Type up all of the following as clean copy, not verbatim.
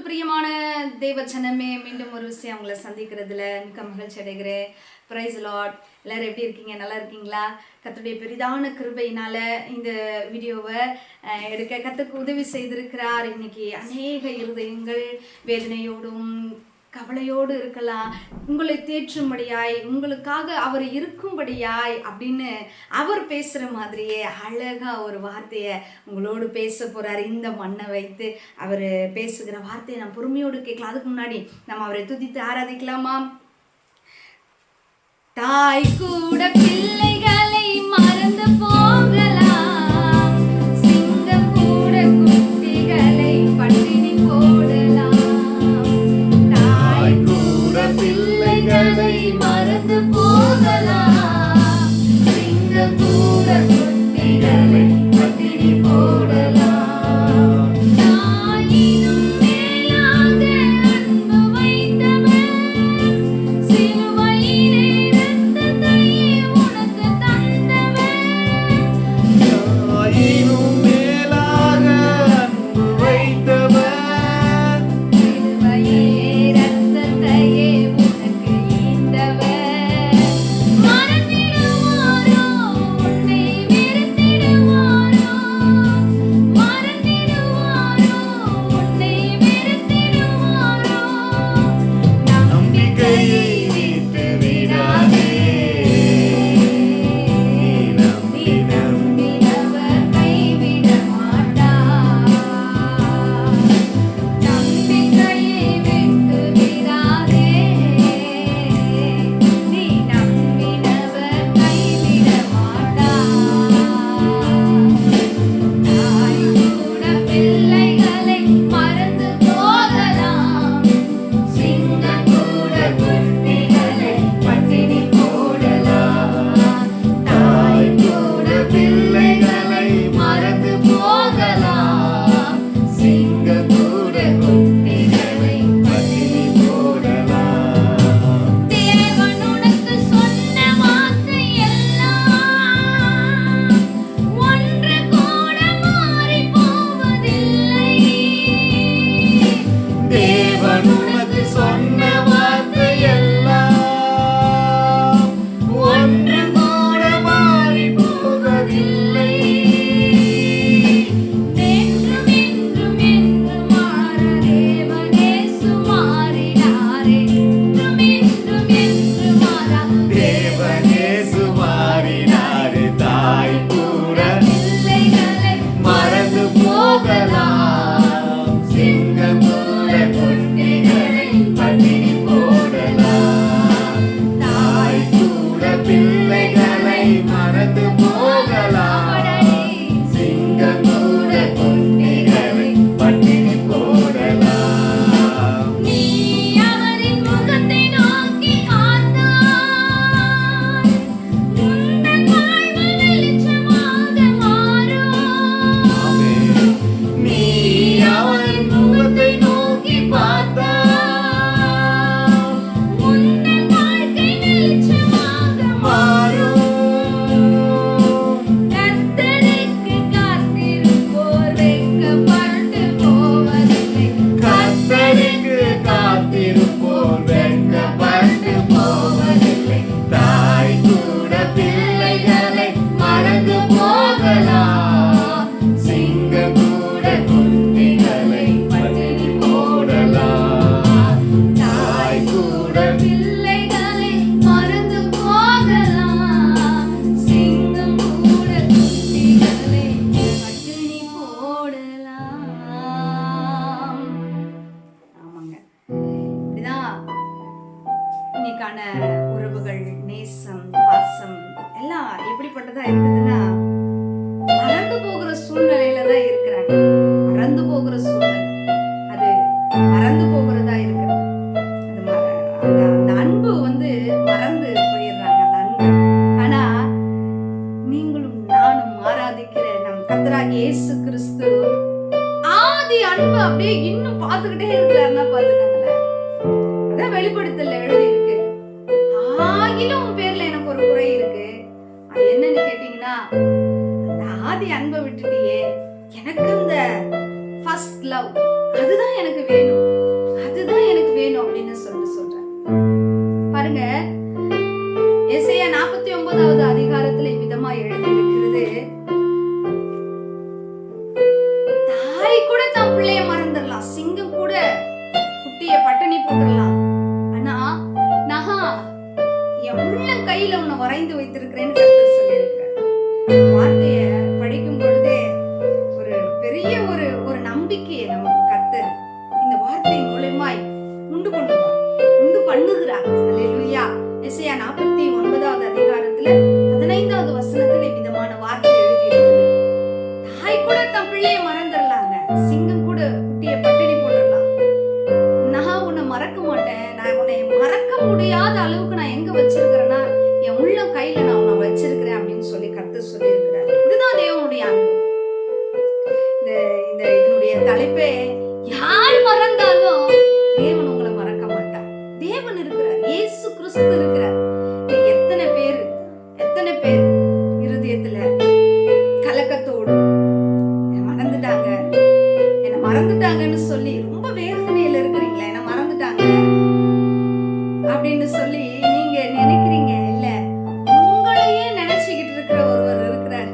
கிறிஸ்துவுக்குள் பிரியமான தேவச்சனமே, மீண்டும் ஒரு விஷயம் உங்களை சந்திக்கிறதுல மிக்க மகிழ்ச்சி அடைகிறேன். Praise lord. எல்லாரும் எப்படி இருக்கீங்க? நல்லா இருக்கீங்களா? கர்த்தருடைய பெரிதான கிருபையினால இந்த வீடியோவை எடுக்க கர்த்தருக்கு உதவி செய்திருக்கிறார். இன்னைக்கு அநேக இருதயங்கள் வேதனையோடும் கவலையோடு இருக்கலாம். உங்களை தேற்றும்படியாய், உங்களுக்காக அவர் இருக்கும்படியாய் அப்படின்னு அவர் பேசுகிற மாதிரியே அழகாக ஒரு வார்த்தையை உங்களோடு பேச போகிறார். இந்த மண்ணை வைத்து அவர் பேசுகிற வார்த்தையை நம்ம பொறுமையோடு கேட்கலாம். அதுக்கு முன்னாடி நம்ம அவரை துதித்து ஆராதிக்கலாமா? தாய் கூட பிள்ளைகளை மறந்து போகலாம், சிங்கம் கூட குட்டிகளை பட்டினி போடலாம். தாய் கூட பிள்ளைகளை மறந்து போகலாம், சிங்கம் கூட குட்டிகளை பட்டினி போடலாம். தாயினும் மேலாக அன்பு வைத்தவர், சிலுவையிலே இரத்தத்தையே உனக்கு தந்தவர். தாயினும் மேலாக அன்பு வைத்தவர், சிலுவையிலே இரத்தத்தையே உனக்கு ஈந்தவர். மறந்திடுவாரோ உன்னை வெறுத்திடுவாரோ, மறந்திடுவாரோ உன்னை வெறுத்திடுவாரோ. நம்பிக்கையை விட்டு விடாதே. நீ நம்பினவர் கைவிட மாட்டார். நம்பிக்கையை விட்டு விடாதே. நீ நம்பினவர் கைவிட மாட்டார். தாய் கூட பிள்ளைகளை மறந்து போகலாம், சிங்கம் கூட குட்டிகளை பட்டினி போடலாம். தாய் கூட பிள்ளைகளை மறந்து போகலாம், சிங்கம் கூட குட்டிகளை பட்டினி போடலாம். தேவன் உனக்கு சொன்ன வார்த்தை எல்லாம் ஒன்று கூட மாறி போவதில்லை. தேவன் உனக்கு சொன்ன வார்த்தை எல்லாம் ஒன்று கூட மாறி போவதில்லை. என்றும் என்றும் என்றும் மாற தேவனேசு மாறினாரே. என்றும் என்றும் என்று மாறா தேவனேசு மாறினாரு. தாய் கூட பிள்ளைகளை மறந்து போகலாம், சிங்கம் கூட குட்டிகளை பட்டினி போடலாம். தாய் கூட பிள்ளைகளை மறந்து போகலாம், சிங்கம் கூட குட்டிகளை பட்டினி போடலாம். நீ அவரின் முகத்தை நோக்கி பார்த்தால் உந்தன் வாழ்வு வெளிச்சமாக மாறும். ஆமென். நீ அவன் முகத்தை நோக்கி பார்த்தால் உந்தன் வாழ்க்கை வெளிச்சமாக மாறும். மாறும். கர்த்தருக்கு காத்திருப்போர் வெட்கப்பட்டு போவதில்லை. கர்த்தருக்கு காத்திருப்போர் வெட்கப்பட்டு போவதில்லை. தாய் கூட பிள்ளைகளை மறந்து போகலாம், சிங்கம் கூட குட்டிகளை பட்டினி போடலாம். தாய் கூட பிள்ளைகளை மறந்து போகலாம், சிங்கம் கூட குட்டிகளை பட்டினி போடலாம். ஆமாங்க, இப்படிதான் இன்னைக்கான உறவுகள், நேசம், பாசம் எல்லாம் எப்படிப்பட்டதா இருக்குதுன்னா, மறந்து போகிற சூழ்நிலையில தான் இருக்கிறாங்க. மறந்து போகிற சூழ்நிலை, அது மறந்து போகிறதா இருக்கிறது. அது அந்த அன்பு மறந்து போயிடுறாங்க, அந்த அன்பு. ஆனா நீங்களும் நானும் ஆராதிக்கிற நம் கர்த்தராகிய இயேசு கிறிஸ்து ஆதி அன்பு அப்படியே இன்னும் பார்த்துக்கிட்டே இருக்கிறாருன்னா பாத்துக்கோங்களேன். அதான் வெளிப்படுத்தல எழுதி இருக்கு, ஆகிலும் உன் பேர்ல எனக்கு ஒரு குறை இருக்கு. அது என்னன்னு கேட்டீங்கன்னா, அந்த ஆதி அன்பை விட்டுட்டியே, எனக்கு அந்த ஃபர்ஸ்ட் லவ் அதுதான் எனக்கு வேணும், அதுதான் எனக்கு வேணும் அப்படின்னு சொல்றேன். பாருங்க, எசேயா 49வது அதிகாரத்துல இவ்விதமா எழுதியிருக்கிறது, தாய் கூட தன் பிள்ளைய மறந்துடலாம், சிங்கம் கூட குட்டிய பட்டினி போட்டுடலாம், ஆனா நான் என் உள்ளம் கையில உன்னை வரைந்து வைத்திருக்கிறேன்னு கர்த்தர் சொல்லியிருக்கிறார். வார்த்தைய படிக்கும் பொழுதே ஒரு பெரிய ஒரு நம்பிக்கையை நமக்கு கர்த்தர் இந்த வார்த்தை மூலமாய் உண்டு பண்ணுகிறார். அல்லேலூயா. எசேயா 49வது அதிகாரத்துல 15வது வசனத்துல விதமான வார்த்தை எழுதி இருக்குது. தாய் கூட தன் பிள்ளைய மறந்துடலாங்க, சிங்கம் கூட குட்டிய பட்டினி போட்டுடலாம், நான் உன்னை மறக்க மாட்டேன், நான் உன்னை மறக்க முடியாத அளவுக்கு நான் எங்க வச்சிருக்கிறேன்னா என் உள்ள கையில நான் உன்னை வச்சிருக்கிறேன் அப்படின்னு சொல்லி கர்த்தர் சொல்லியிருக்கிறார். இதுதான் தேவனுடைய அன்பு. இதனுடைய தலைப்பே, யார் மறந்தாலும் தேவன் உங்களை மறக்க மாட்டார். தேவன் இருக்கிறார், இயேசு கிறிஸ்து இருக்கிறார். எத்தனை பேர் இருதயத்துல கலக்கத்தோடு என்ன மறந்துட்டாங்கன்னு சொல்லி ரொம்ப வேதனையில இருக்கிறீங்களா, என்ன மறந்துட்டாங்க அப்படின்னு சொல்லி நீங்க நினைக்கிறீங்க. இல்ல, உங்களையே நினைச்சுக்கிட்டு இருக்கிற ஒருவர் இருக்கிறாரு.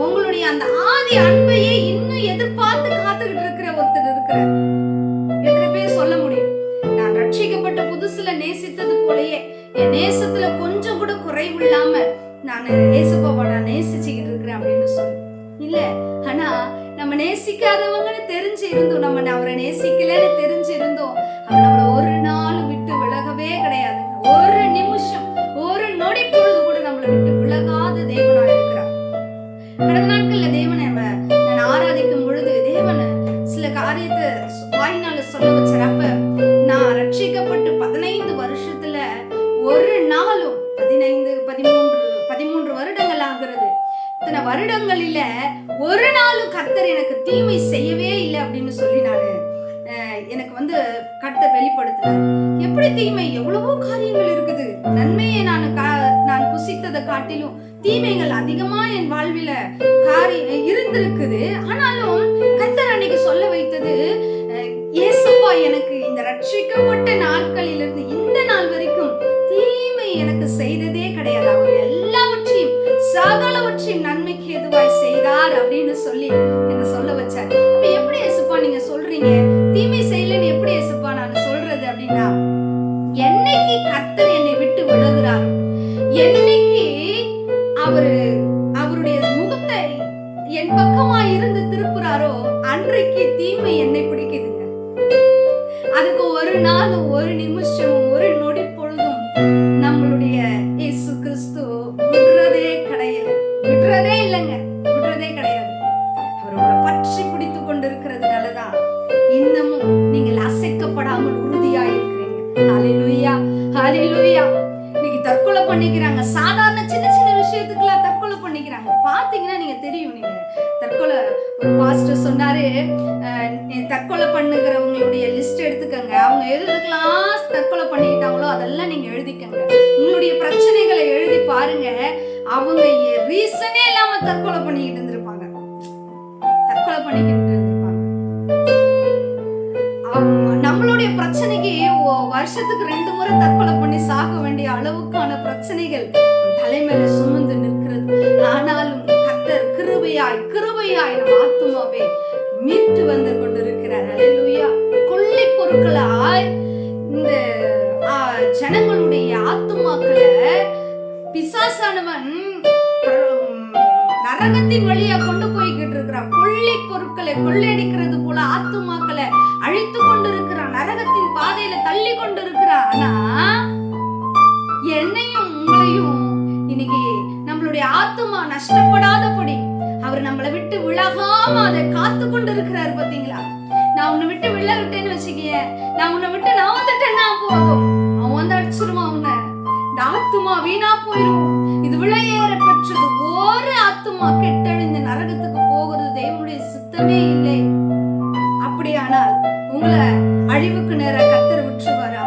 உங்களுடைய அந்த ஆதி அன்பையே இன்னும் எதிர்பார்த்து காத்துக்கிட்டு இருக்கிற ஒருத்தர் இருக்கிறார். எத்தனை பேர் சொல்ல முடியும், நான் ரட்சிக்கப்பட்ட புதுசுல நேசித்தது போலயே என் நேசத்துல கொஞ்சம் கூட குறைவில்லாம நான் ஏசுப்பாவை நான் நேசிச்சுக்கிட்டு இருக்கிறேன் அப்படின்னு சொல்லு. இல்ல, ஆனா நம்ம நேசிக்காதவங்கன்னு தெரிஞ்சு இருந்தோம், நம்ம அவரை நேசிக்கலன்னு தெரிஞ்சு இருந்தோம், அவர் நம்மள ஒரு நாள் விட்டு விலகவே கிடையாது. ஒரு நிமிஷம், ஒரு நொடி பொழுது கூட நம்மளை விட்டு விலகாத தேவனா இருக்கிறார். கடந்த நாட்கள்ல தேவனை நான் ஆராதிக்கும் பொழுது தேவனை சில காரியத்தை வாய்னால சொல்ல வச்சறப்ப, நான் ரட்சிக்கப்பட்டு 15 வருஷத்துல ஒரு நாளும் 13 வருடங்கள் ஆகிறது. இத்தனை வருடங்களில ஒரு நாளும் கர்த்தர் எனக்கு தீமை செய்யவே இல்லை அப்படின்னு சொல்லி எனக்கு கர்த்தர் வெளிப்படுத்தினார். எப்படி தீமை, எவ்வளவோ காரியங்கள் இருக்குது. நன்மையை நான் புசித்ததை காட்டிலும் தீமைகள் அதிகமா என் வாழ்வில இருந்திருக்குது. ஆனாலும் கர்த்தர் அன்னைக்கு சொல்ல வைத்தது, இயேசுப்பா எனக்கு இந்த ரட்சிக்கப்பட்ட நாட்களிலிருந்து இந்த நாள் வரைக்கும் தீமை எனக்கு செய்ததே கிடையாது. அவர் எல்லாவற்றையும் சகலவற்றையும் நன்மைக்கு எதுவாய் செய்தார் அப்படின்னு சொல்லி என்ன சொல்ல வச்சார். அப்ப எப்படி இயேசுப்பா நீங்க சொல்றீங்க, தீமை செய்யலன்னு எப்படி இயேசுப்பா நான் சொல்றது அப்படின்னா, என்னைக்கு கர்த்தர் என்னை விட்டு விலகுறாரோ, என்னைக்கு அவருடைய முகத்தை என் பக்கமா இருந்து திருப்புறாரோ, அன்றைக்கு தீமை என்னை பிடிக்குதுங்க. அதுக்கு ஒரு நாள், ஒரு நிமிஷம், ஒரு நொடி பொழுதும் நம்மளுடைய இயேசு கிறிஸ்து விடுறதே இல்லைங்க, விடுறதே கிடையாது. அவரோட பற்றி பிடித்து கொண்டிருக்கிறதுனாலதான் இன்னமும் நீங்கள் அசைக்கப்படாமல் உறுதியா இருக்கிறீங்க. ஹல்லேலூயா, ஹல்லேலூயா. இன்னைக்கு தற்கொலை பண்ணிக்கிறாங்க, சாதாரண சின்ன சின்ன விஷயத்துக்குலாம் தற்கொலை பண்ணிக்கிறாங்க. பாத்தீங்கன்னா நீங்க தெரியும், நீங்க தற்கொலை, ஒரு பாஸ்டர் சொன்னாரு, தற்கொலை பண்ணுகிறவங்களுடைய லிஸ்ட் எடுத்துக்கங்க, அவங்க எதுக்கெல்லாம் தற்கொலை பண்ணிக்கிட்டாங்களோ அதெல்லாம் நீங்க எழுதிக்கங்க. உங்களுடைய பிரச்சனைகளை எழுதி பாருங்க, அவங்க ரீசனே இல்லாம தற்கொலை பண்ணிக்கிட்டு இருந்திருப்பாங்க, தற்கொலை பண்ணிக்கிட்டு இருந்திருப்பாங்க. நம்மளுடைய பிரச்சனைக்கு வருஷத்துக்கு 2 முறை தற்கொலை பண்ணி சாக வேண்டிய அளவுக்கான பிரச்சனைகள் தலைமையில சுமந்து நிற்கிறது. ஆனாலும் கர்த்தர் கிருபையாய் நம்ம ஆத்துமாவை மீட்டு வந்து கொண்டிருக்கிறார். அல்லேலூயா. கொள்ளை பொருட்களாய் இந்த ஜனங்களுடைய ஆத்துமாக்களை பிசாசானவன் நரகத்தின் வழியா கொண்டு போய்கிட்டு இருக்கிறான். கொள்ளை பொருட்களை கொள்ளையடிக்கிறது போல ஆத்துமாக்களை அழித்து கொண்டு இருக்கிறான், நரகத்தின் பாதையில தள்ளி கொண்டு இருக்கிறான். ஆனா என்னையும் உங்களையும் இன்னைக்கு நம்மளுடைய ஆத்துமா நஷ்டப்படாதபடி அவர் நம்மளை விட்டு விலகாம அதை காத்து கொண்டு இருக்கிறாரு. பாத்தீங்களா, நான் உன்னை விட்டு விலகிட்டேன்னு வச்சுக்கிய, நான் உன்னை விட்டு நான் வந்துட்டேன்னா போதும், அவன் அடிச்சிருவான் உன்னை, இந்த ஆத்துமா வீணா போயிடும். இது விலையேற பெற்றது. ஒரு ஆத்துமா கெட்டழிந்த நரகத்துக்கு போகிறது தேவனுடைய சித்தமே இல்லை. அப்படியானால் உங்களை அழிவுக்கு நேர கர்த்தர் விட்டுருவாரா?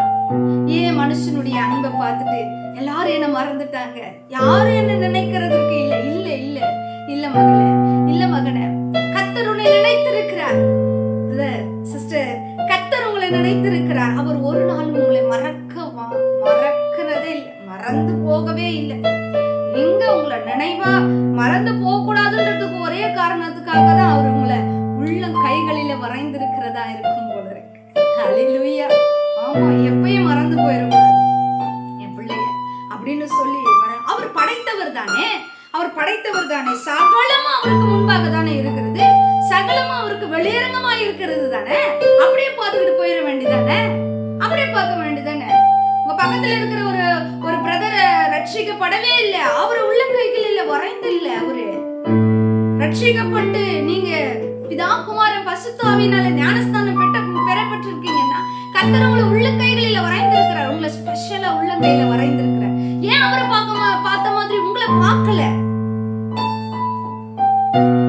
ஏன் மனுஷனுடைய அன்பை பார்த்துட்டு எல்லாரும் என்ன மறந்துட்டாங்க, யாரும் என்ன நினைக்கிறதுக்கு இல்ல இல்ல இல்ல இல்ல மகளே, இல்ல மகனே, கர்த்தர் உன்னை நினைத்திருக்கிறார். சிஸ்டர் வரக்கூடாதுன்றதுக்கு ஒரே காரணத்துக்காக தான் அவர் உங்களை உள்ளம் கைகளில வரைந்திருக்கிறதா இருக்கும் போல இருக்கு. ஹல்லேலூயா. ஆமா, எப்பயும் மறந்து போயிடக்கூடாது என் பிள்ளைய அப்படின்னு சொல்லி அவர் படைத்தவர் தானே, அவர் படைத்தவர் தானே. சகலமும் அவருக்கு முன்பாக தானே இருக்கிறது, சகலமும் அவருக்கு வெளியரங்கமா இருக்கிறது தானே. அப்படியே பார்த்துக்கிட்டு போயிட வேண்டியதானே, அப்படியே பார்க்க வேண்டியதானே. உங்க பக்கத்துல இருக்கிற ஒரு பிரதரை ரட்சிக்கப்படவே இல்லை, அவரு உள்ள கைகளில வரைந்து இல்லை. அவரு ரட்சிக்கப்பட்டு நீங்க பிதா குமாரன் பரிசுத்த ஆவியினால ஞானஸ்தானம் பெறப்பட்டிருக்கீங்கன்னா கர்த்தர் உங்களை உள்ள கைகளில வரைந்திருக்கிறார், உங்களை ஸ்பெஷலா உள்ள கையில வரைந்திருக்கிறார். ஏன் அவரை பார்த்த மாதிரி உங்களை பார்க்கல?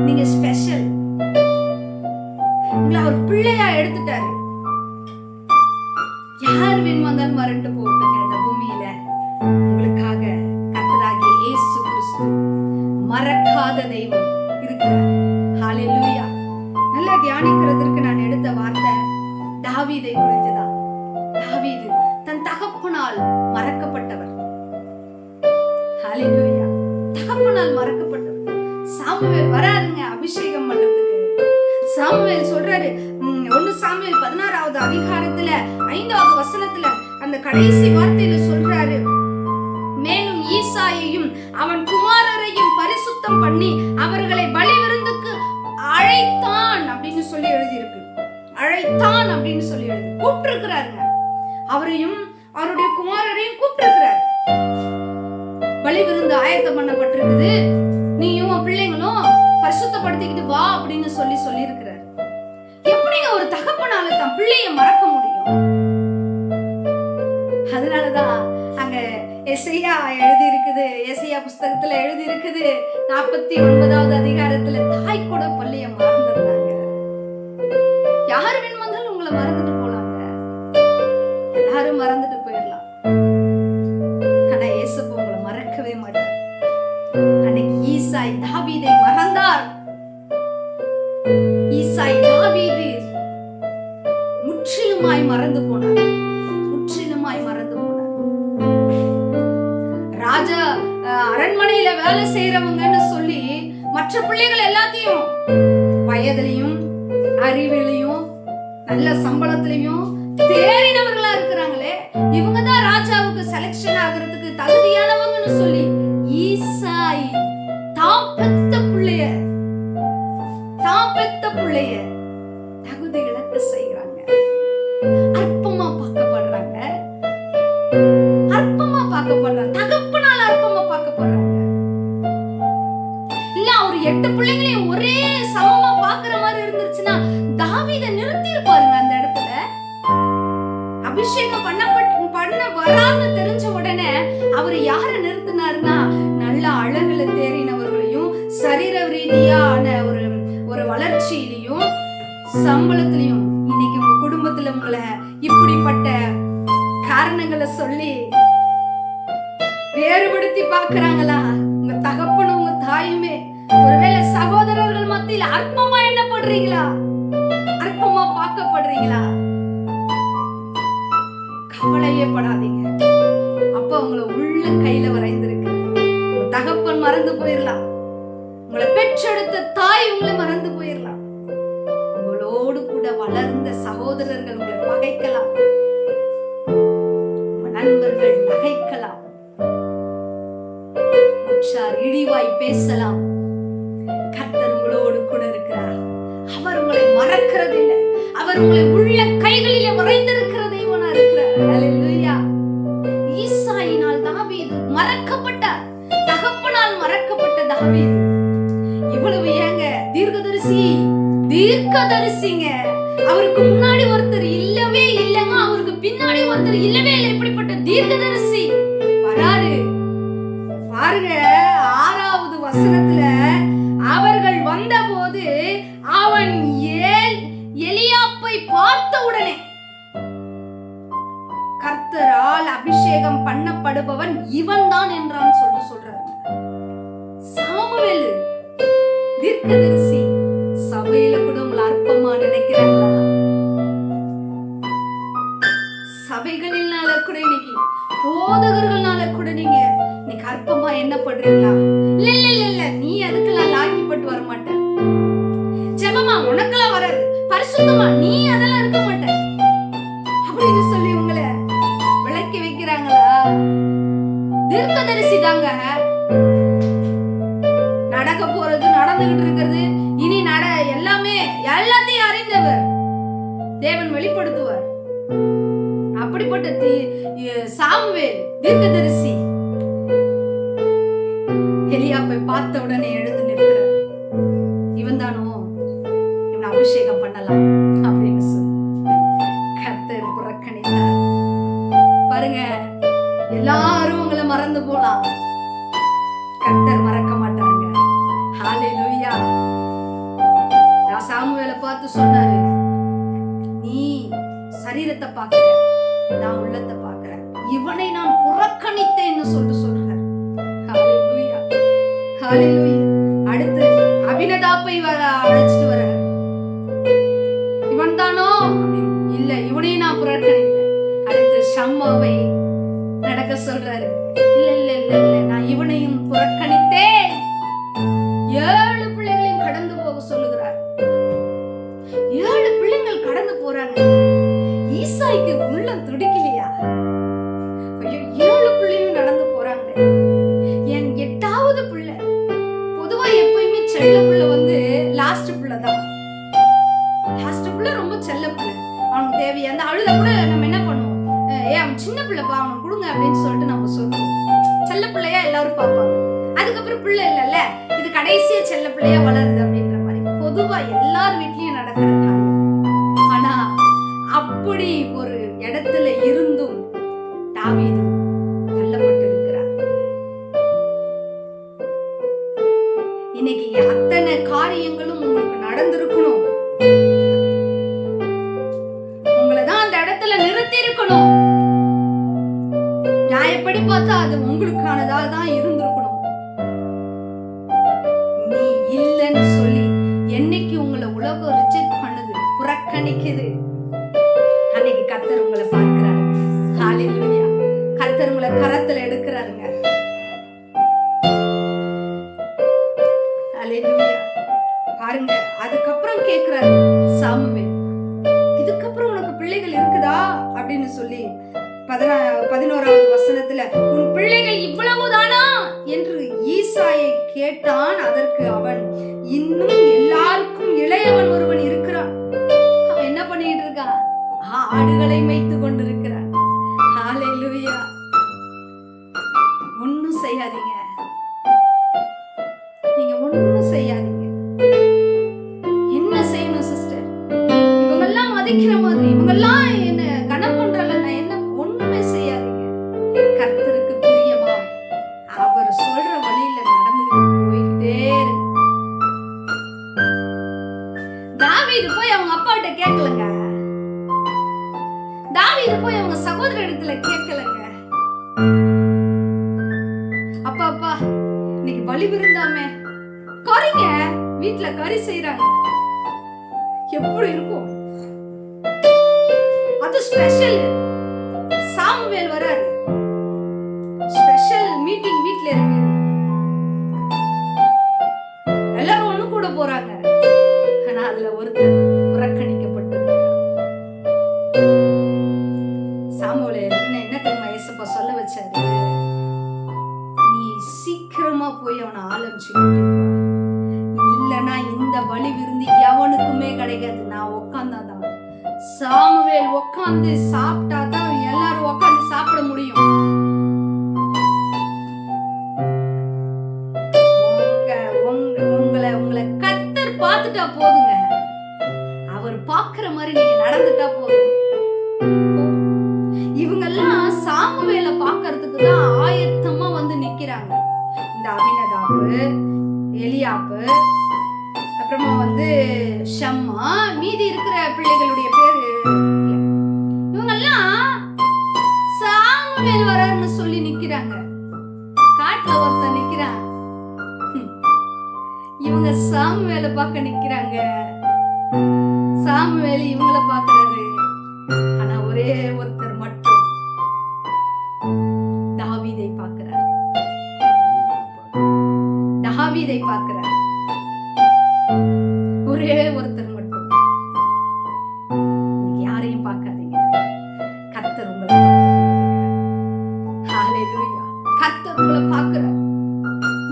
நீங்க ஸ்பெஷல், உங்களை அவர் பிள்ளையா எடுத்துட்டாரு. யார் வேணும் வந்தாலும் வரட்டு போட்டுங்க. இந்த பூமியில உங்களுக்காக கர்த்தராகிய இயேசு கிறிஸ்து மறக்காத தெய்வம் இருக்கிறார். ஹல்லேலூயா. நல்லா தியானிக்கிறதுக்கு நான் எடுத்த வார்த்தை தாவீதை குறித்துதான். தாவீது தன் தகப்பனால் மறக்கப்பட்டவர். ஹல்லேலூயா. தகப்பனால் மறக்கப்பட்டவர். சாமுவேல் வராருங்க அபிஷேகம் பண்றதுக்கு. சாமுவேல் சொல்றாரு, 1 சாமுவேல் 16வது அதிகாரத்துல 5வது வசனத்துல அந்த கடைசி வார்த்தையில சொல்றாரு, மேலும் ஈசாயையும் அவன் குமாரரையும் பரிசுத்தம் பண்ணி அவர்களை பலி விருந்துக்கு அழைத்தான் அப்படின்னு சொல்லி எழுதியிருக்கு. அழைத்தான் அப்படின்னு சொல்லி எழுதி கூப்பிட்டு இருக்கிறாருங்க. அவரையும் அவருடைய குமாரரையும் கூப்பிட்டு இருக்கிறார். பலி விருந்து ஆயத்தம் பண்ணப்பட்டிருக்குது, நீயும் உன் பிள்ளைங்களும் பரிசுத்தப்படுத்திக்கிட்டு வா அப்படின்னு சொல்லி இருக்கிறார். எப்படிங்க ஒரு தகப்பனால தன் பிள்ளைய மறக்க முடியும்? அதனாலதான் அங்க எசையா எழுதி இருக்குது, எசையா புஸ்தகத்துல எழுதி இருக்குது 49வது அதிகாரத்துல தாய் கூட பள்ளிய மறந்துடுறாங்க. யாரு வேணும் வந்தாலும் உங்களை மறந்துட்டு போலாங்க, எல்லாரும் மறந்துட்டு போயிடலாம். ஆனா ஏசப்பா உங்களை மறக்கவே மாட்டார். அன்னைக்கு ஈசாய் தாவீதை மறந்தார். ஈசாய் தாவீது முற்றிலுமாய் மறந்து போனார், முற்றிலுமாய் மறந்து போனார். ராஜா அரண்மனையில வேலை செய்யறவங்கன்னு சொல்லி மற்ற பிள்ளைகள் எல்லாத்தையும் வயதிலையும் அறிவிலையும் நல்ல சம்பளத்திலையும் தேறினவர்களா இருக்கிறாங்களே, இவங்கதான் ராஜாவுக்கு செலக்ஷன் ஆகிறதுக்கு தகுதியானவங்கன்னு சொல்லி ஈசாய் தான் பெத்த பிள்ளைய தகுதி இழக்க செய்யறாங்க. அற்பமா பார்க்கப்படுறாங்க, அற்பமா பார்க்கப்படுறாங்க, தகப்பனால அற்பமா பார்க்கப்படுறாங்க. இல்ல அவர் 8 பிள்ளைங்களையும் ஒரே சமமா பாக்குற மாதிரி இருந்துச்சுன்னா தாவீதை நிறுத்தி இருப்பாருங்க அந்த இடத்துல. அபிஷேகம் பண்ண வரான்னு தெரிஞ்ச உடனே அவர் யார நிறுத்தினாருன்னா நல்ல அழகுல தேறினவர்களையும் சரீர ரீதியான ஒரு வளர்ச்சியிலையும் சம்பளத்திலையும். இன்னைக்கு உங்க குடும்பத்துல உங்களை இப்படிப்பட்ட காரணங்களை சொல்லி வேறுபடுத்தி பாக்குறாங்களா? உங்க தகப்பனும் உங்க தாயுமே ஒருவேளை சகோதரர்கள் மத்தியில அற்பமா எண்ணப்படுறீங்களா? அற்பமா பார்க்கப்படுறீங்களா? கவலையே படாதீங்க. அப்ப உங்களை உள்ள கையில வரைந்திருக்கு. தகப்பன் மறந்து போயிடலாம், உங்களை பெற்றெடுத்த தாய் உங்களை மறந்து போயிடலாம், உங்களோடு கூட வளர்ந்த சகோதரர்கள் உங்களை பகைக்கலாம், நண்பர்கள் நகைக்கலாம், இழிவாய் பேசலாம். கர்த்தர் உங்களோடு கூட இருக்கிறார். அவர் உங்களை மறக்கிறதில்லை. அவர் உங்களை உள்ள கைகளிலே மறைந்திருக்கிற தெய்வனா இருக்கிறார். ஹல்லேலூயா. ஈசாயினால் தாவீது மறக்கப்பட்டார், தகப்பனால் மறக்கப்பட்ட தாவீது. இவ்வளவு ஏங்க தீர்க்கதரிசிங்க. அவருக்கு முன்னாடி ஒருத்தர் இல்லவே இல்லைங்க, அவருக்கு பின்னாடி ஒருத்தர் இல்லவே இல்லை. இப்படிப்பட்ட தீர்க்கதரிசி வராரு பாருங்க. 6வது வசனத்துல அவர்கள் வந்தபோது அவன் எலியாப்பை பார்த்த உடனே கர்த்தரால் அபிஷேகம் பண்ணப்படுபவன் இவன் தான் என்றான் சொல்றாரு. சாமுவேல் தீர்க்கதரிசி. சபையில கூட உங்களை அற்பமா நினைக்கிறாங்களா? சபைகளினால கூட இன்னைக்கு போதகர்கள்னால கூட நீங்க இன்னைக்கு அற்பமா என்ன பண்றீங்களா? இல்ல நீ அதுக்கெல்லாம் லாக்கி இருக்கிறது, இனி எல்லாத்தையும் அறிந்தவர் தேவன் வெளிப்படுத்துவார். அப்படிப்பட்ட சாமுவேல் தீர்க்கதரிசி எலியாப்பை பார்த்த உடனே எழுந்து நிற்கிறார். இவன் தானோ, இவனை அபிஷேகம் பண்ணலாம் அப்படின்னு சொல்லி கர்த்தர் புறக்கணித்தார். பாருங்க, எல்லாரும் உங்களை மறந்து போலாம், கர்த்தர் மறக்க மாட்டாங்க. ஹல்லேலூயா. சாமுவேலை பார்த்து சொன்னாரு, நீ சரீரத்தை பார்க்கிற, நான் உள்ளத்தை பார்க்கிறேன், இவனை நான் புறக்கணித்தேன்னு சொல்றார். ஹல்லேலூயா, ஹல்லேலூயா. அடுத்து அபினதாப்பை அழைச்சிட்டு வர, இவன் தானோ இல்ல, இவனையும் நான் புறக்கணித்தேன். அடுத்து ஷம்மாவை நடக்க சொல்றாரு, இல்ல இல்ல இல்ல இல்ல, நான் இவனையும் புறக்கணித்தேன். 7 பிள்ளைகளையும் கடந்து போக சொல்லுகிறார். 7 பிள்ளைகள் கடந்து போறாங்க. ஈசாய்க்கு உள்ளம் துடிக்கலையா? ஐயோ, 7 பிள்ளையும் நடந்து போறாங்க. என் 8வது பிள்ளை, பொதுவா எப்பயுமே செல்ல பிள்ளை வந்து லாஸ்ட் பிள்ளை தான். லாஸ்ட் பிள்ளை ரொம்ப செல்ல பிள்ளை, அவனுக்கு தேவையா அந்த அழுத கூட நம்ம என்ன பண்ணுவோம், அவன் சின்ன பிள்ளைப்பா, அவனுக்கு கொடுங்க அப்படின்னு சொல்லிட்டு நம்ம சொல்லுவோம். செல்ல பிள்ளையா எல்லாரும் பார்ப்பாங்க. அதுக்கப்புறம் பிள்ளை இல்லைல்ல, இது கடைசியா செல்ல பிள்ளையா வளருது அப்படின்ற மாதிரி பொதுவா எல்லார் வீட்லயும் நடக்கிற காரியம். ஆனா அப்படி ஒரு இடத்துல இருந்தும் தாவீது தள்ளப்பட்டு இருக்கிறார். இன்னைக்கு அத்தனை காரியங்களும் உங்களுக்கு நடந்திருக்கணும், உங்களை தான் அந்த இடத்துல நிறுத்தி இருக்கணும். நியாயப்படி பார்த்தா அது உங்களுக்கானதா தான் இருந்திருக்கணும். நீ இல்லைன்னு சொல்லி என்னைக்கு உங்களை உலகம் ரிஜெக்ட் பண்ணுது, புறக்கணிக்குது, அன்னைக்கு கர்த்தர் உங்களை பார்க்கிறாரு. ஹல்லேலூயா. கர்த்தர் உங்களை கரத்துல எடுக்கிறாருங்க. ஹல்லேலூயா. பாருங்க, அதுக்கப்புறம் கேக்குறாரு சாமுவேல், இதுக்கப்புறம் உனக்கு பிள்ளைகள் இருக்குதா அப்படின்னு சொல்லி 11வது வசனத்துல, உன் பிள்ளைகள் இவ்வளவுதானா என்று ஈசாயை கேட்டான். அதற்கு அவன், இன்னும் எல்லாருக்கும் இளையவன் ஒருவன் இருக்கிறான். அவன் என்ன பண்ணிட்டு இருக்கான்? ஆடுகளை மேய்த்து கொண்டிருக்கிறான். ஹல்லேலூயா. ஒண்ணும் செய்யாதீங்க, நீங்க ஒண்ணும் செய்யாதீங்க. என்ன செய்யணும் சிஸ்டர்? இவங்கெல்லாம் மதிக்கிற மாதிரி, இவங்கெல்லாம் என்ன கனம் பண்றல, நான் என்ன, ஒண்ணுமே செய்யாதீங்க. கர்த்தருக்கு பிரியமா அவர் சொல்ற வழியில நடந்துட்டு போய்கிட்டே இருக்கு. தாவீது போய் அவங்க அப்பாட்ட கேட்கலங்க, தாவீது போய் அவங்க சகோதர இடத்துல கேட்கலங்க. அப்பா அப்பா இன்னைக்கு பலி விருந்தாமே, கறிங்க வீட்டுல கறி செய்யறாங்க, எப்படி இருக்கும் அது ஸ்பெஷல். சாமுவேல் வராரு, ஸ்பெஷல் மீட்டிங் வீட்ல இருக்கு, எல்லாரும் ஒண்ணு கூட போறாங்க. ஆனா அதுல ஒருத்தர் புறக்கணிக்கப்பட்டிருக்கிறார். சாமுவேல் என்ன தெரியுமா ஏசப்பா சொல்ல வச்சாரு? நீ சீக்கிரமா போய் அவனை ஆலம்பிச்சு இல்லைன்னா இந்த பலி விருந்து எவனுக்குமே கிடைக்காது. நான் உட்காந்தாதான், சாமுவேல் உட்காந்து சாப்பிட்டாதான் எல்லாரும் உட்காந்து சாப்பிட முடியும். உங்களை கர்த்தர் பார்த்துட்டா போதுங்க, அவர் பார்க்கிற மாதிரி நீங்க நடந்துட்டா போதும். இவங்கெல்லாம் சாமுவேலை பார்க்கறதுக்கு தான் ஆயத்தமா வந்து நிக்கிறாங்க. இந்த அபினதாப்பு, எலியாப்பு, அப்புறமா வந்து ஷம்மா, மீதி இருக்கிற பிள்ளைகளுடைய பேரு இவங்கெல்லாம் சாமுவேல் வராருன்னு சொல்லி நிக்கிறாங்க. காட்டுல ஒருத்தன் நிக்கிறான், இவங்க சாமுவேலை பார்க்க நிக்கிறாங்க. சாமுவேல் இவங்களை பார்க்கறாரு. ஆனா ஒரே ஒருத்தர் மட்டும் தாவீதை பார்க்கிறார். தாவீதை பார்க்கிறார். ஒரே ஒருத்தர் மட்டும். யாரையும் பார்க்காதீங்க, கர்த்தர் உங்களை பார்க்கிறார். ஹல்லேலூயா. கர்த்தர் உங்களை பார்க்கிறார்.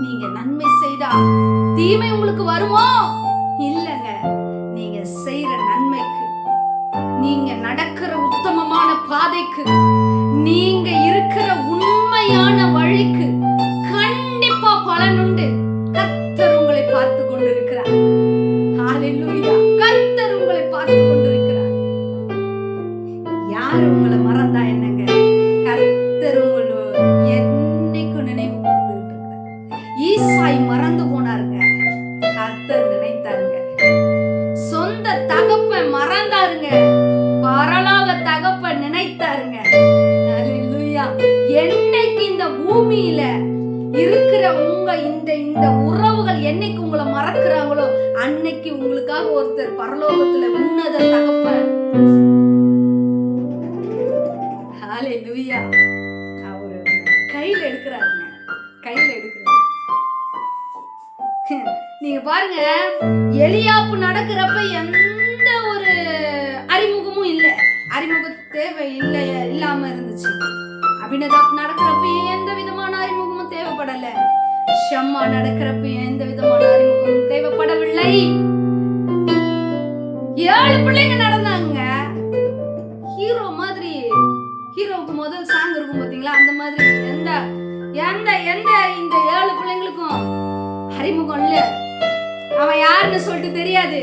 நீங்க நன்மை செய்தா தீமை உங்களுக்கு வருமோ இல்லங்க, நீங்க செய்யற நன்மைக்கு, நீங்க நடக்கிற உத்தமமான பாதைக்கு, நீங்க இருக்கிற உண்மையான வழிக்கு கண்டிப்பா பலனுண்டு. கர்த்தர் உங்களை பார்த்து கொண்டிருக்கிறார். ஹalleluya. கர்த்தர் உங்களை பார்த்து கொண்டிருக்கிறார். யார் உங்களை மறந்தா என்னங்க, கர்த்தர் உங்களை என்னைக்கும் நினைவு கூர்ந்துட்டு இருக்கிறார். ஈசாய் மறந்து போனாருங்க, கர்த்தர் நினைத்தாருங்க. சொந்த தகப்பன் மறந்தாருங்க, பரலோக தகப்பன் நினைத்தாருங்க. ஹalleluya. என்னைக்கு இந்த பூமியில இருக்கிற உங்க இந்த உறவுகள் என்னைக்கு உங்களை மறக்கிறாங்களோ, அன்னைக்கு உங்களுக்காக ஒருத்தர் பரலோகத்துல உன்னத தகப்பன், ஹalleluya, அவரு கையில எடுக்கிறாருங்க, கையில எடுக்கிறாரு. நீங்க பாருங்க, எலியாப்பு நடக்கிறப்ப எந்த ஒரு அறிமுகமும் இல்லை, அறிமுக தேவை இல்லை, இல்லாம இருந்துச்சு. அபினதாப் நடக்கிறப்ப எந்த விதமான அறிமுகமும் தேவைப்படல. ஷம்மா நடக்கிறப்ப எந்த விதமான அறிமுகமும் தேவைப்படவில்லை. 7 பிள்ளைங்க நடந்தாங்க. ஹீரோ மாதிரி, ஹீரோவுக்கு முதல் சாங் இருக்கும் பாத்தீங்களா, அந்த மாதிரி எந்த எந்த எந்த இந்த 7 பிள்ளைங்களுக்கும் அறிமுகம் இல்ல. அவன் யாருன்னு சொல்லிட்டு தெரியாது.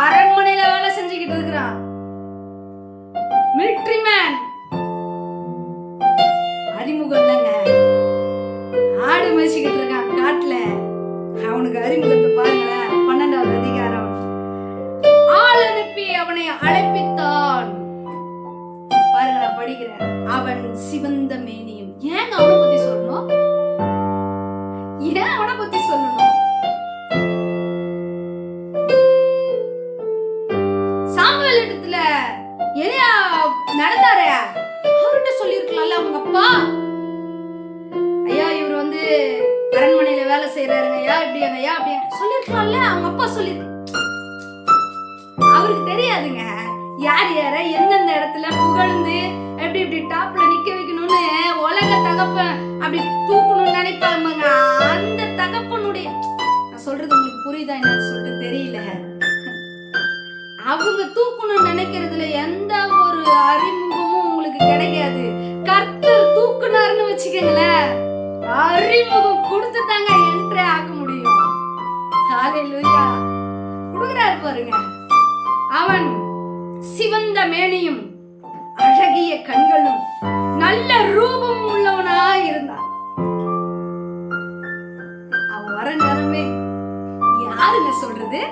அரண்மனையில வேலை செஞ்சுக்கிட்டு இருக்கிறான், மிலிட்டரி மேன். அறிமுகம் இல்லைங்க, ஆடு மேய்ச்சிக்கிட்டு இருக்கான் காட்டுல. அவனுக்கு அறிமுகத்தை பாருங்களேன். 12வது அதிகாரம். ஆள் அனுப்பி அவனை அழைப்பித்தான். பாருங்க, நான் படிக்கிறேன். அவன் சிவந்த மேனியும். ஏன் அவனை பத்தி சொல்லணும்? ஏன் அவனை பத்தி சொல்லணும்? சாமுவேல் இடத்துல எலியா நடந்தாரு, அவர்கிட்ட சொல்லிருக்கலாம்ல அவங்க அப்பா, ஐயா இவர் வந்து அரண்மனையில வேலை செய்யறாருங்க ஐயா, இப்படியாங்க ஐயா அப்படிங்க சொல்லிருக்கலாம்ல. அவங்க அப்பா சொல்லி, அவருக்கு தெரியாதுங்க யார் யார எந்தெந்த இடத்துல புகழ்ந்து எப்படி இப்படி டாப்ல நிக்க வைக்கணும்னு உலக தகப்பன் அப்படி தூக்கணும்னு நினைப்பாங்க. அந்த தகப்பனுடைய, நான் சொல்றது உங்களுக்கு புரியுதா என்னன்னு சொல்லிட்டு தெரியல, அவங்க தூக்கணும்னு நினைக்கிறதுல எந்த ஒரு அறிமுகமும் உங்களுக்கு கிடைக்காது. கர்த்தர் தூக்குனாருன்னு வச்சுக்கங்களேன், அறிமுகம் கொடுத்து தாங்க என்ட்ரே ஆக முடியும். ஹalleluya. கொடுக்குறாரு பாருங்க. அவன் சிவந்த மேனியும் அழகிய கண்களும் நல்ல ரூபம் உள்ளவனாய் இருந்தான். அவன் வர நேரமே யாருங்க சொல்றது,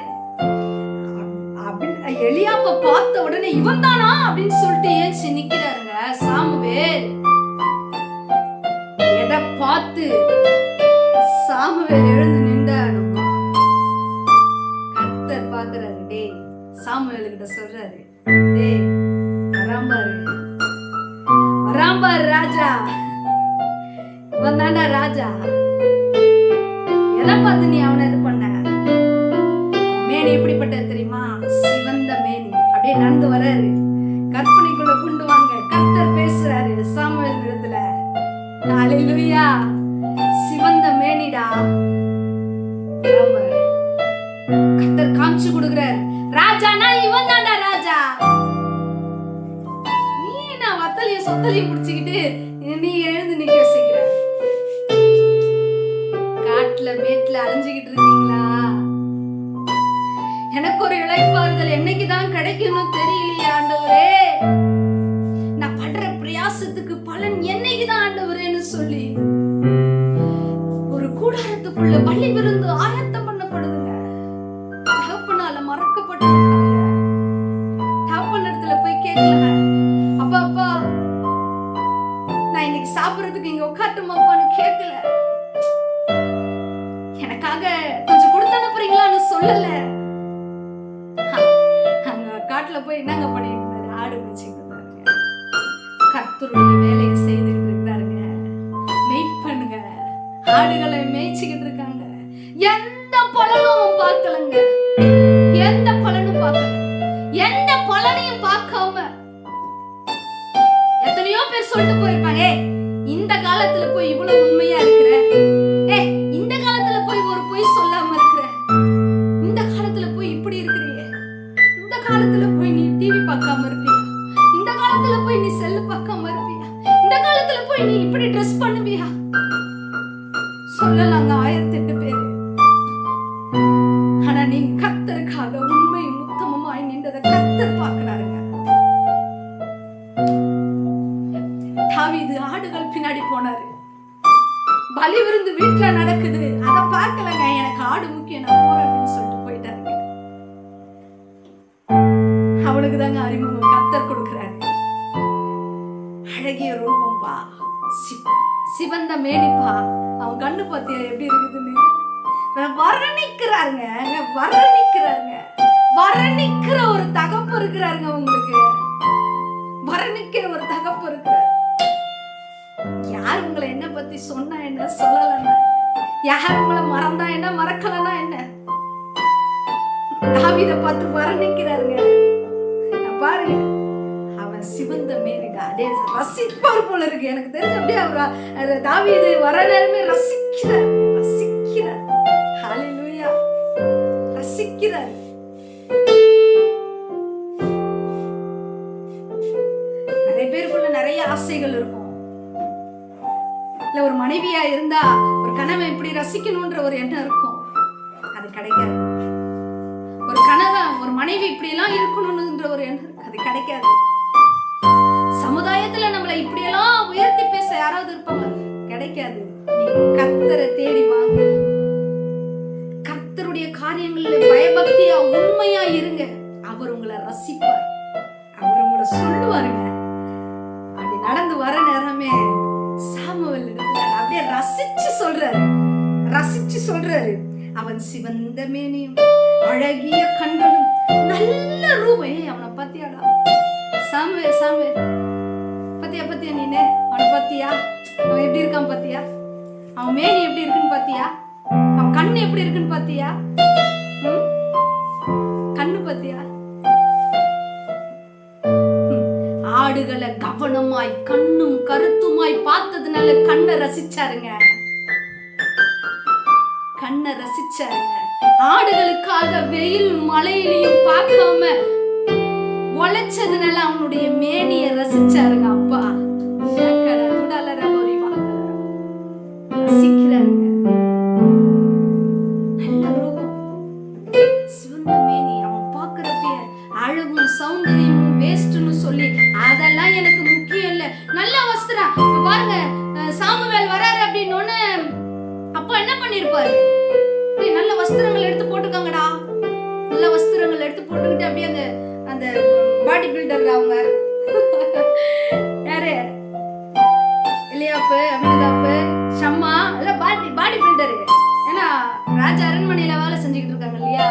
எலியாப்ப பார்த்த உடனே இவன் தானா அப்படின்னு சொல்லிட்டு ஏஞ்சி நிக்கிறாருங்க சாமுவேல். எதை பார்த்து சாமுவேல் எழுந்து நின்றானுமா, கர்த்தர் பாக்குறாரு. டேய், சாமுவேல் கிட்ட சொல்றாரு, டேய் வராம்பாரு, வராம்பாரு ராஜா, இவன் தாண்டா ராஜா. எதை பார்த்து நீ அவனை இது பண்ண? மேனி எப்படிப்பட்டது தெரியுமா? சிவந்த மேனி. அப்படியே நடந்து வராரு, கற்பனைக்குள்ள கொண்டு வாங்க. கர்த்தர் பேசுறாரு சாமுவேல் இடத்துல. ஹalleluya. சிவந்த மேனிடா. கர்த்தர் காமிச்சு கொடுக்கிறார், ராஜானா இவன் தான்டா ராஜா. நீ என்ன வத்தலையும் சொத்தலையும் பிடிச்சுக்கிட்டு நீ எழுந்து நிக்க வச்சுக்கிற? காட்டுல மேட்ல அலைஞ்சுக்கிட்டு இருக்கீங்களா? எனக்கு ஒரு இளைப்பாறுதல் என்னைக்குதான் கிடைக்கும்னு தெரியலையே ஆண்டவரே, நான் படுற பிரயாசத்துக்கு பலன் என்னைக்குதான் ஆண்டவரேன்னு சொல்லி ஒரு கூடாரத்துக்குள்ள பள்ளி விருந்து ஆயத்தம் பண்ணப்படுதுங்க. தகப்பனால மறக்கப்பட்டிருக்காங்க. தகப்பன் இடத்துல போய் கேட்கலாம், அப்பா அப்பா நான் இன்னைக்கு சாப்பிடுறதுக்கு இங்க உட்காட்டுமாப்பான்னு கேட்கல, எனக்காக கொஞ்சம் கொடுத்து அனுப்புறீங்களான்னு சொல்லல. காட்டுல போய் என்னங்க பண்ணிட்டு இருந்தாரு? ஆடு மேய்ச்சிட்டு இருந்தாருங்க. கர்த்தருடைய வேலையை செய்துட்டு இருக்காருங்க. மேய்ப்பனுங்க ஆடுகளை மேய்ச்சிக்கிட்டு இருக்காங்க. எந்த பலனும் பார்க்கலங்க, எந்த பலனும் பார்க்கல. எந்த பலனையும் பார்க்காம எத்தனையோ பேர் சொல்லிட்டு போயிருப்பாங்க, இந்த காலத்துல போய் இவ்வளவு உண்மையா இருக்கிற, இந்த காலத்துல போய் ஒரு பொய் சொல்லாம இருக்கிற, இந்த அவனுக்கு தாங்க அறிமுகம் கர்த்தர் கொடுக்கிறாரு. அழகிய ரூபம்பா, சிவந்த மேனிப்பா, அவன் கண்ணு பத்தியா எப்படி இருக்குதுன்னு வர்ணிக்கிறாருங்க. வர்ணிக்கிற ஒரு தகப்பு இருக்கிறாருங்க. உங்களுக்கு வர்ணிக்கிற ஒரு தகப்பு இருக்கிறார். யார் உங்களை என்ன பத்தி சொன்னா என்ன, சொல்லலன்னா, யார் உங்களை மறந்தா என்ன, மறக்கலன்னா என்ன, தாவீதை பார்த்து வர்ணிக்கிறாருங்க. பாருங்க, அவன் சிவந்த மேனிடா, அதே ரசிப்பார் போல இருக்கு. எனக்கு தெரிஞ்ச அப்படியே அவர் தாவீது வர நேரமே ரசிக்கிறார். ஹல்லேலூயா, ரசிக்கிறார். நிறைய பேருக்குள்ள நிறைய ஆசைகள் இருக்கும். இல்ல ஒரு மனைவியா இருந்தா ஒரு கணவன் இப்படி ரசிக்கணும்ன்ற ஒரு எண்ணம் இருக்கும், அது கிடைக்காது. ஒரு கணவன் ஒரு மனைவி இப்படி எல்லாம் இருக்கணும்ன்ற ஒரு எண்ணம் இருக்கு, அது கிடைக்காது. சமுதாயத்துல நம்மளை இப்படியெல்லாம் உயர்த்தி பேச யாராவது இருப்பாங்க, கிடைக்காது. நீங்க கர்த்தரை தேடி வாங்க, கர்த்தருடைய காரியங்கள்ல பயபக்தியா உண்மையா இருங்க. அவர் உங்களை ரசிப்பார், அவர் உங்களை சொல்லுவாருங்க. அப்படி நடந்து வர நேரமே சாமுவேல் அப்படியே ரசிச்சு சொல்றாரு. அவன் சிவந்த மேனியும் அழகிய கண்களும் நல்ல ரூபம். அவனை பத்தியாடா சாமுவேல், பத்தியா நீனே அவனை பத்தியா? அவன் எப்படி இருக்கான் பத்தியா? அவன் மேனி எப்படி இருக்குன்னு பாத்தியா? அவன் கண்ணு எப்படி இருக்குன்னு பாத்தியா? கண்ணு பத்தியா? ஆடுகளை கவனமாய் கண்ணும் கருத்துமாய் பார்த்ததுனால கண்ணை ரசிச்சாருங்க. ஆடுகளுக்காக வெயில் மழையிலையும் பார்க்காம உழைச்சதுனால அவனுடைய மேனிய ரசிச்சாருங்க. அப்பா ரசிக்கிறாருங்க. நல்ல ரூபம், சிவந்த மேனி. அவன் பார்க்கறப்ப அழகும் சௌந்தரியமும் வேஸ்ட்னு சொல்லி அதெல்லாம் எனக்கு முக்கியம் இல்ல. நல்ல வஸ்திரம் பாருங்க, சாமுவேல் வராரு அப்படின்னு அப்பா என்ன பண்ணிருப்பாரு? நல்ல வஸ்திரங்கள் எடுத்து போட்டுக்காங்கடா, நல்ல வஸ்திரங்கள் எடுத்து போட்டுக்கிட்டு அப்படியே அந்த அந்த பாடி பில்டர் அவங்க யாரு, எலியாப்பு, அபினதாப்பு, ஷம்மா எல்லாம் பாடி பில்டரு. ஏன்னா ராஜா அரண்மனையில வேலை செஞ்சுக்கிட்டு இருக்காங்க இல்லையா,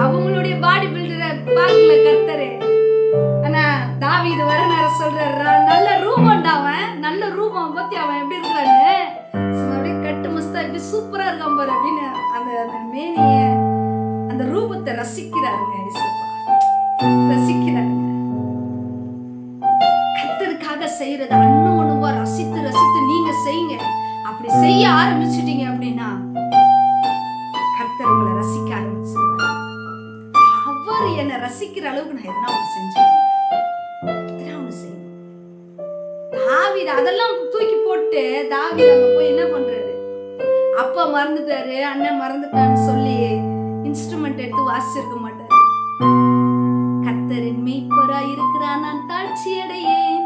அவங்களுடைய பாடி பில்டரை பார்க்கல கர்த்தரு. ஆனா தாவீது வர நேரம் சொல்றாரு, நல்ல ரூபம்டா அவன், நல்ல ரூபம் பத்தி அவன் எப்படி இருக்கிறான்னு, அப்படியே கட்டு மஸ்தா இப்படி சூப்பரா இருக்கான் பாரு அப்படின்னு அந்த மேனிய அந்த ரூபத்தை ரசிக்கிறாருங்க. ரசிக்கிறாருங்க. கர்த்தருக்காக செய்யறது அண்ணா ரசித்து நீங்க செய்யுங்க. அப்படி செய்ய ஆரம்பிச்சிட்டீங்க அப்படின்னா கர்த்தர் உங்களை ரசிக்க ஆரம்பிச்சிருவாரு. அவர் என்ன ரசிக்கிற அளவுக்கு நான் எதனா ஒண்ணு செஞ்சேன். தாவீது அதெல்லாம் தூக்கி போட்டு தாவீது அங்க போய் என்ன பண்றாரு, அப்பா மறந்துட்டாரு, அண்ணன் மறந்துட்டான்னு சொல்லி இன்ஸ்ட்ருமெண்ட் எடுத்து வாசிச்சிருக்க மாட்டாரு. கர்த்தரின் மேய்ப்பராய் இருக்கிறார், நான் தாழ்ச்சி அடையேன்,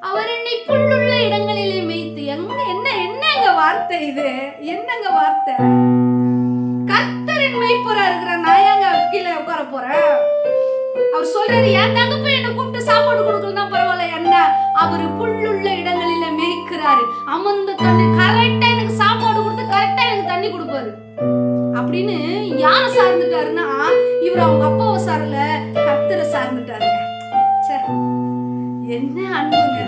அவர் என்னை புல்லுள்ள இடங்களிலே மேய்த்து. என்னங்க வார்த்தை இது, என்னங்க வார்த்தை? கர்த்தரின் மேய்ப்பரா இருக்கிற நான் ஏங்க கீழே உட்கார போறேன்? அவர் சொல்றாரு, என் தகப்பன் என்ன கூப்பிட்டு சாப்பாடு கொடுக்கலாம் பரவாயில்ல, என்ன அவரு புல்லுள்ள இடங்களில மேய்க்கிறாரு, அமர்ந்த தண்ணி கரெக்டா எனக்கு சாப்பாடு கொடுத்து கரெக்டா எனக்கு தண்ணி கொடுப்பாரு அப்படின்னு யாரை சார்ந்துட்டாருன்னா, இவர் அவங்க அப்பாவை சாரல, கர்த்தரை சார்ந்துட்டாருங்க. என்ன அன்புங்க,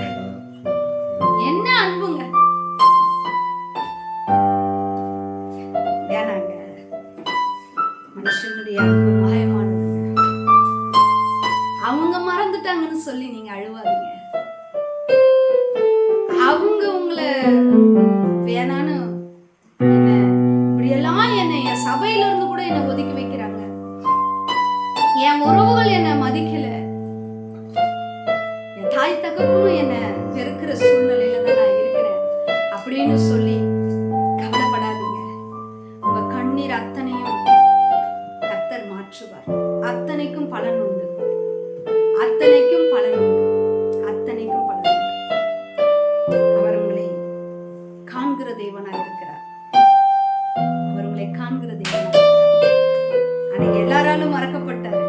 என்ன அன்புங்க. வேணாங்க, மனுஷனுடைய அன்பு மாயமானது. அவங்க மறந்துட்டாங்கன்னு சொல்லி நீங்க அழுவாதீங்க. அவங்க உங்களை வேணான்னு என்ன இப்படியெல்லாம் என்ன என் சபையில இருந்து கூட என்ன ஒதுக்கி வைக்கிறாங்க, என் உறவுகள் என்ன மதிக்கல, என் தாய் தகப்பனும் என்ன வெறுக்கிற சூழ்நிலையில தான் நான் இருக்கிறேன் அப்படின்னு சொல்லி கவலைப்படாதீங்க. உங்க கண்ணீர் அத்தனையும் கர்த்தர் மாற்றுவார். அத்தனைக்கும் பலன் உண்டு, அத்தனைக்கும் பலன் உண்டு, அத்தனைக்கும் பலன் உண்டு. அவர் உங்களை காண்கிற தேவனாய் இருக்கிறார், அவர் உங்களை காண்கிற தேவனாய் இருக்கிறார். அன்னைக்கு எல்லாராலும் மறக்கப்பட்டார்.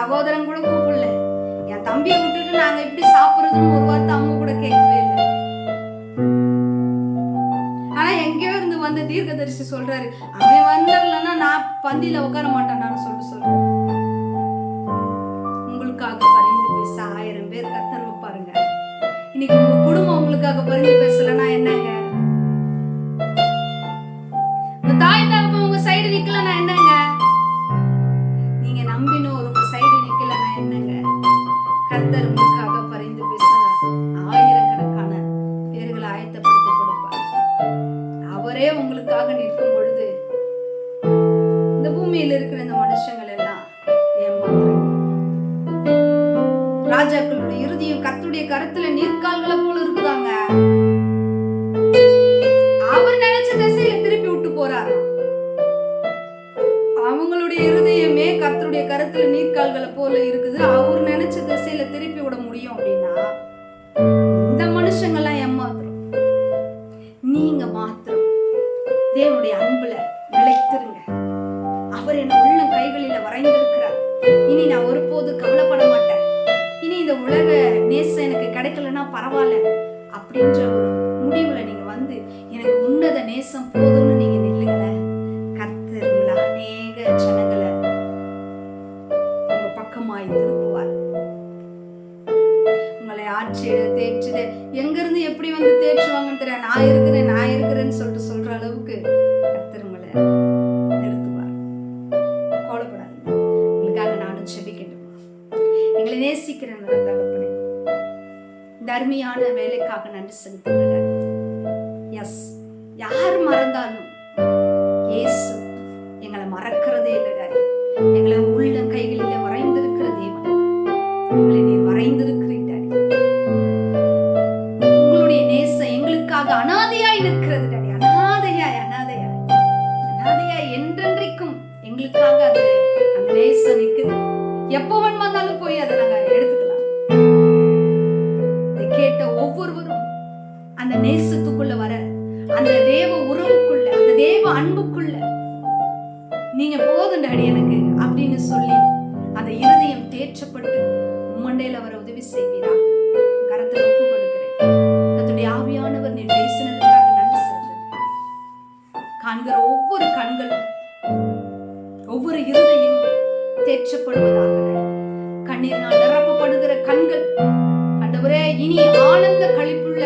சகோதரன் கூட கூப்பிடல. என் தம்பியை விட்டுட்டு நாங்க எப்படி சாப்பிடுறதுன்னு ஒரு வார்த்தை அவங்க கூட கேட்கவே இல்லை. ஆனா எங்கேயோ இருந்து வந்து தீர்க்கதரிசி சொல்றாரு, அவன் வந்துடலன்னா நான் பந்தியில உட்கார மாட்டான்னு சொல்றாரு. உங்களுக்காக பரிந்து பேச 1000 பேர் கர்த்தர் வைப்பாருங்க. இன்னைக்கு உங்க குடும்பம் உங்களுக்காக பரிந்து பேசலன்னா என்னங்க? உங்க தாய் தகப்பன் உங்க சைடு நிக்கலன்னா என்னங்க? நீங்க நம்பினோர் உங்க சைடு நிக்கலன்னா என்னங்க? கர்த்தர் உங்களுக்காக பரிந்து பேச 1000கணக்கான பேர்களை ஆயத்தப்படுத்தி கொடுப்பார். அவரே உங்களுக்காக நிற்கும் பொழுது இந்த பூமியில் இருக்கிற இந்த மனுஷங்கள் எல்லாம் ஏமாத்துறாங்க. ராஜாக்களுடைய இறுதியும் கர்த்தருடைய கரத்துல நீர்க்கால்களை போல இருக்குதாங்க. அவர் நினைச்ச திசையில திருப்பி விட்டு போறாரு. அவங்களுடைய இருதயமே கர்த்தருடைய கரத்துல நீர்க்கால்களை போல இருக்குது. அவர் நினைச்ச திசையில திருப்பி விட முடியும் அப்படின்னா இந்த மனுஷங்கெல்லாம் ஏமாத்துறோம். நீங்க மாத்திரம் தேவனுடைய அன்புல நிலைத்திருங்க. அவர் என் உள்ள கைகளில வரைந்திருக்கிறார். இனி நான் ஒருபோது கவலைப்பட மாட்டேன். இனி இந்த உலக நேசம் எனக்கு கிடைக்கலன்னா பரவாயில்ல அப்படின்ற ஒரு முடிவுல நீங்க வந்து எனக்கு உன்னத நேசம் போதும்னு நீங்க நில்லுங்கள. கர்த்தர் உங்களை அநேக ஜனங்களை உங்க பக்கமாய் திருப்புவார். உங்களை ஆட்சியிட தேய்ச்சிட எங்க இருந்து எப்படி வந்து தேய்ச்சுவாங்கன்னு தெரியாது. நான் இருக்கிறேன்னு சொல்லிட்டு சொல்ற அளவுக்கு கர்த்தர் உங்களை நிறுத்துவார். கோலப்படாதீங்க. உங்களுக்காக நானும் செபிக்கட்டும். எங்களை நேசிக்கிற நல்ல தகப்பனே, இந்த அருமையான வேலைக்காக நன்றி செலுத்துகிறேன். எஸ், யார் மறந்தாலும் இயேசு எங்களை மறக்கிறதே இல்லை டாடி. எங்களை உள்ள கைகளில வரைந்திருக்கிற தேவன், எங்களை நீர் வரைந்திருக்கிறீர் டாடி. உங்களுடைய நேசம் எங்களுக்காக அனாதையாய் நிற்கிறது டாடி. அனாதையாய் என்றென்றைக்கும் எங்களுக்காக அந்த நேசம் நிற்குது. எப்போ வந்தாலும் போய் அதை நாங்க எடுத்துக்கலாம். இதை கேட்ட ஒவ்வொருவரும் அந்த நேசத்துக்குள்ள வர, அந்த தேவ உறவுக்குள்ள, அந்த தேவ அன்புக்குள்ள நீங்க போதும் டாடி எனக்கு அப்படின்னு சொல்லி அந்த இருதயம் தேற்றப்பட்டு உம்மண்டையில வர உதவி செய்வீரா? கரத்துல ஒப்பு கொடுக்கிறேன். கர்த்தருடைய ஆவியானவர் நீர் பேசினதுக்காக நன்றி செலுத்துகிறேன். காண்கிற ஒவ்வொரு கண்களும், ஒவ்வொரு இருதயம் தேற்றப்படுவதாக. கண்ணீரினால் நிரப்பப்படுகிற கண்கள் ஆண்டவரே இனி ஆனந்த களிப்புள்ள